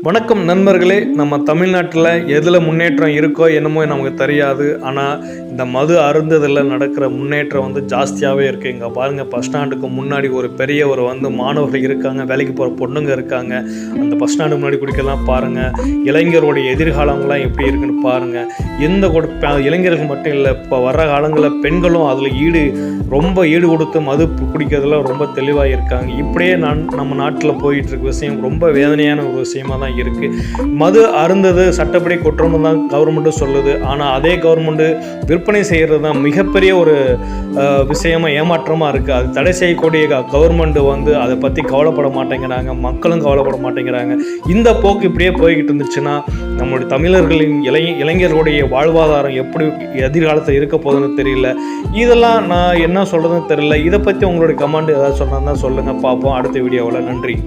வணக்கம் நண்பர்களே. நம்ம தமிழ்நாட்டில் எதில் முன்னேற்றம் இருக்கோ என்னமோ நமக்கு தெரியாது. ஆனால் இந்த மது அருந்ததில் நடக்கிற முன்னேற்றம் ஜாஸ்தியாகவே இருக்குது. இங்கே பாருங்கள், பஸ் ஸ்டாண்டுக்கு முன்னாடி ஒரு பெரிய மாணவர்கள் இருக்காங்க, வேலைக்கு போகிற பொண்ணுங்க இருக்காங்க. அந்த பஸ் ஸ்டாண்டு முன்னாடி குடிக்கலாம் பாருங்கள். இளைஞருடைய எதிர்காலங்கள்லாம் எப்படி இருக்குன்னு பாருங்கள். இளைஞர்கள் மட்டும் இல்லை, இப்போ வர்ற காலங்களில் பெண்களும் அதில் ரொம்ப ஈடு கொடுத்து மது குடிக்கிறதுல ரொம்ப தெளிவாக இருக்காங்க. இப்படியே நம்ம நாட்டில் போயிட்டுருக்க விஷயம் ரொம்ப வேதனையான ஒரு விஷயமாக தான் இருக்குது. மது அருந்தது சட்டப்படி குற்றம்னு தான் கவர்மெண்ட்டும் சொல்லுது. ஆனால் அதே கவர்மெண்ட்டு விற்பனை செய்கிறது தான் மிகப்பெரிய ஒரு விஷயமாக ஏமாற்றமாக இருக்குது. அது தடை செய்யக்கூடிய கவர்மெண்ட்டு அதை பற்றி கவலைப்பட மாட்டேங்கிறாங்க, மக்களும் கவலைப்பட மாட்டேங்கிறாங்க. இந்த போக்கு இப்படியே போய்கிட்டு இருந்துச்சுன்னா நம்மளுடைய தமிழர்களின் இளைஞர்களுடைய வாழ்வாதாரம் எப்படி எதிர்காலத்தில் இருக்க போகுதுன்னு தெரியல. இதெல்லாம் நான் என்ன சொல்கிறதுன்னு தெரியல. இதை பற்றி உங்களுடைய கமெண்ட் ஏதாவது சொன்னா சொல்லுங்கள், பார்ப்போம் அடுத்த வீடியோவில். நன்றி.